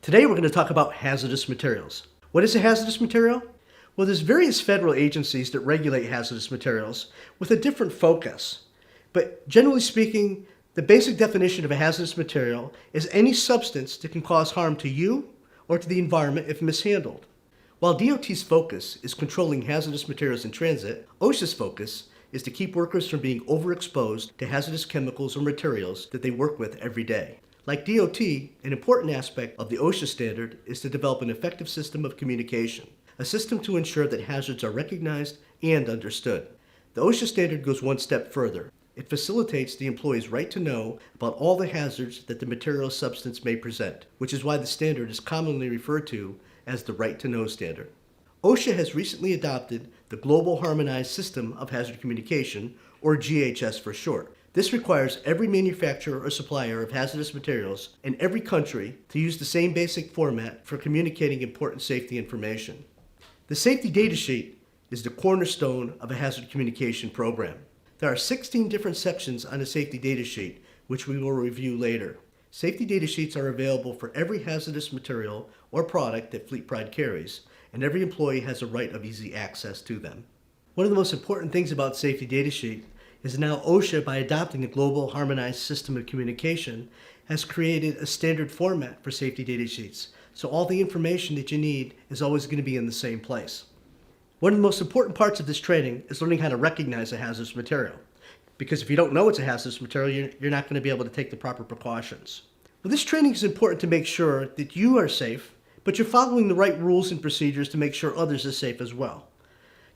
Today we're going to talk about hazardous materials. What is a hazardous material? Well, there's various federal agencies that regulate hazardous materials with a different focus. But generally speaking, the basic definition of a hazardous material is any substance that can cause harm to you or to the environment if mishandled. While DOT's focus is controlling hazardous materials in transit, OSHA's focus is to keep workers from being overexposed to hazardous chemicals or materials that they work with every day. Like DOT, an important aspect of the OSHA standard is to develop an effective system of communication, a system to ensure that hazards are recognized and understood. The OSHA standard goes one step further. It facilitates the employee's right to know about all the hazards that the material or substance may present, which is why the standard is commonly referred to as the Right to Know standard. OSHA has recently adopted the Global Harmonized System of Hazard Communication, or GHS for short. This requires every manufacturer or supplier of hazardous materials in every country to use the same basic format for communicating important safety information. The safety data sheet is the cornerstone of a hazard communication program. There are 16 different sections on the safety data sheet, which we will review later. Safety data sheets are available for every hazardous material or product that Fleet Pride carries, and every employee has a right of easy access to them. One of the most important things about safety data sheet is now OSHA, by adopting the Global Harmonized System of Communication, has created a standard format for safety data sheets, so all the information that you need is always going to be in the same place. One of the most important parts of this training is learning how to recognize a hazardous material, because if you don't know it's a hazardous material, you're not going to be able to take the proper precautions. Well, this training is important to make sure that you are safe, but you're following the right rules and procedures to make sure others are safe as well.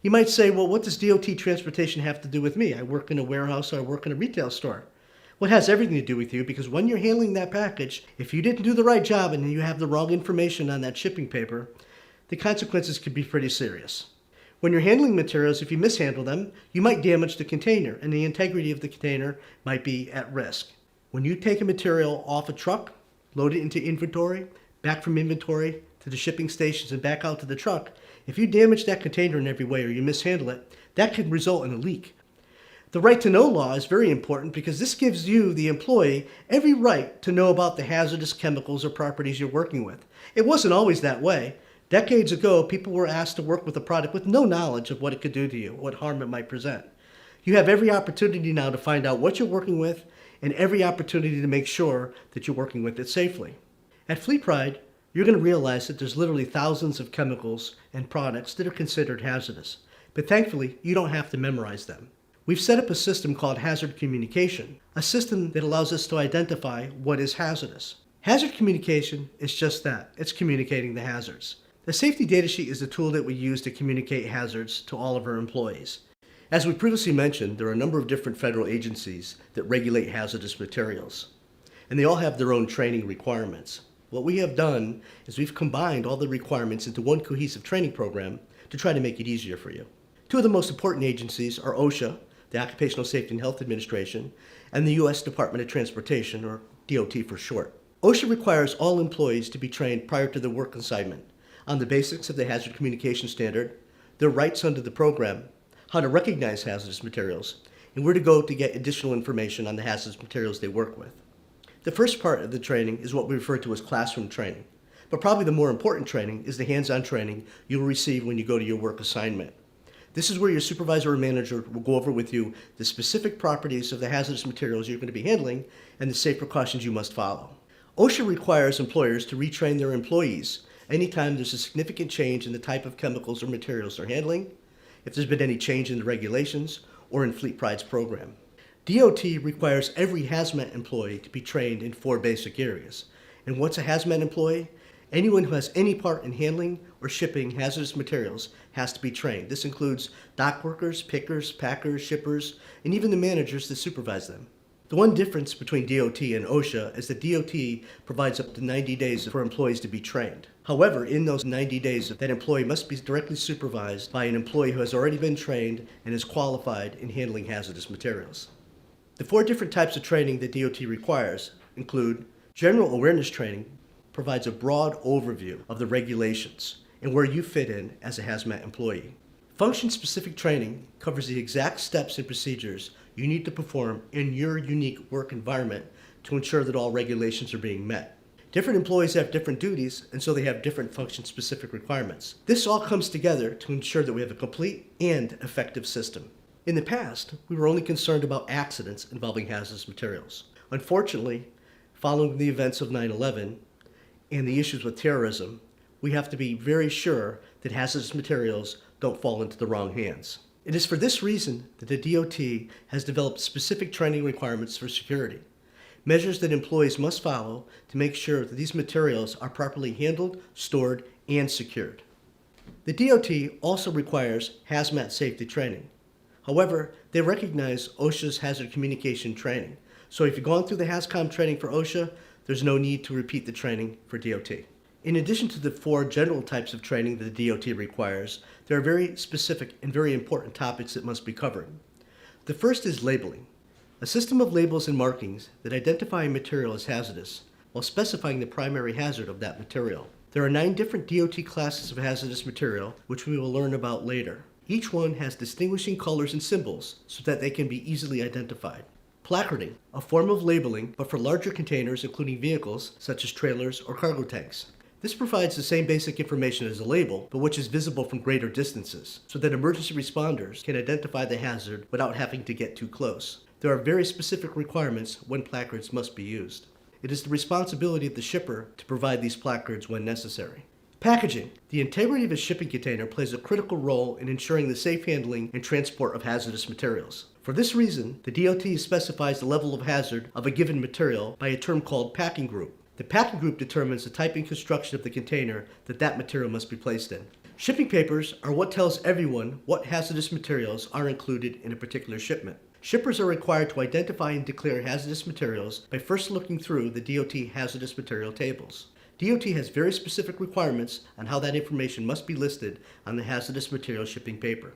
You might say, well, what does DOT transportation have to do with me? I work in a warehouse or I work in a retail store. Well, it has everything to do with you, because when you're handling that package, if you didn't do the right job and you have the wrong information on that shipping paper, the consequences could be pretty serious. When you're handling materials, if you mishandle them, you might damage the container, and the integrity of the container might be at risk. When you take a material off a truck, load it into inventory, back from inventory to the shipping stations and back out to the truck, if you damage that container in every way or you mishandle it, that could result in a leak. The right to know law is very important because this gives you, the employee, every right to know about the hazardous chemicals or properties you're working with. It wasn't always that way. Decades ago, people were asked to work with a product with no knowledge of what it could do to you, what harm it might present. You have every opportunity now to find out what you're working with and every opportunity to make sure that you're working with it safely. At Fleet Pride, you're going to realize that there's literally thousands of chemicals and products that are considered hazardous. But thankfully, you don't have to memorize them. We've set up a system called hazard communication, a system that allows us to identify what is hazardous. Hazard communication is just that. It's communicating the hazards. The safety data sheet is the tool that we use to communicate hazards to all of our employees. As we previously mentioned, there are a number of different federal agencies that regulate hazardous materials, and they all have their own training requirements. What we have done is we've combined all the requirements into one cohesive training program to try to make it easier for you. Two of the most important agencies are OSHA, the Occupational Safety and Health Administration, and the U.S. Department of Transportation, or DOT for short. OSHA requires all employees to be trained prior to their work assignment on the basics of the hazard communication standard, their rights under the program, how to recognize hazardous materials, and where to go to get additional information on the hazardous materials they work with. The first part of the training is what we refer to as classroom training, but probably the more important training is the hands-on training you'll receive when you go to your work assignment. This is where your supervisor or manager will go over with you the specific properties of the hazardous materials you're going to be handling and the safe precautions you must follow. OSHA requires employers to retrain their employees anytime there's a significant change in the type of chemicals or materials they're handling, if there's been any change in the regulations, or in Fleet Pride's program. DOT requires every hazmat employee to be trained in 4 basic areas. And what's a hazmat employee? Anyone who has any part in handling or shipping hazardous materials has to be trained. This includes dock workers, pickers, packers, shippers, and even the managers that supervise them. The one difference between DOT and OSHA is that DOT provides up to 90 days for employees to be trained. However, in those 90 days, that employee must be directly supervised by an employee who has already been trained and is qualified in handling hazardous materials. The 4 different types of training that DOT requires include general awareness training, provides a broad overview of the regulations and where you fit in as a hazmat employee. Function-specific training covers the exact steps and procedures you need to perform in your unique work environment to ensure that all regulations are being met. Different employees have different duties, and so they have different function-specific requirements. This all comes together to ensure that we have a complete and effective system. In the past, we were only concerned about accidents involving hazardous materials. Unfortunately, following the events of 9/11 and the issues with terrorism, we have to be very sure that hazardous materials don't fall into the wrong hands. It is for this reason that the DOT has developed specific training requirements for security, measures that employees must follow to make sure that these materials are properly handled, stored, and secured. The DOT also requires hazmat safety training. However, they recognize OSHA's hazard communication training. So if you've gone through the HAZCOM training for OSHA, there's no need to repeat the training for DOT. In addition to the 4 general types of training that the DOT requires, there are very specific and very important topics that must be covered. The first is labeling, a system of labels and markings that identify a material as hazardous while specifying the primary hazard of that material. There are 9 different DOT classes of hazardous material, which we will learn about later. Each one has distinguishing colors and symbols so that they can be easily identified. Placarding, a form of labeling, but for larger containers including vehicles such as trailers or cargo tanks. This provides the same basic information as a label, but which is visible from greater distances, so that emergency responders can identify the hazard without having to get too close. There are very specific requirements when placards must be used. It is the responsibility of the shipper to provide these placards when necessary. Packaging. The integrity of a shipping container plays a critical role in ensuring the safe handling and transport of hazardous materials. For this reason, the DOT specifies the level of hazard of a given material by a term called packing group. The packing group determines the type and construction of the container that material must be placed in. Shipping papers are what tells everyone what hazardous materials are included in a particular shipment. Shippers are required to identify and declare hazardous materials by first looking through the DOT hazardous material tables. DOT has very specific requirements on how that information must be listed on the hazardous material shipping paper.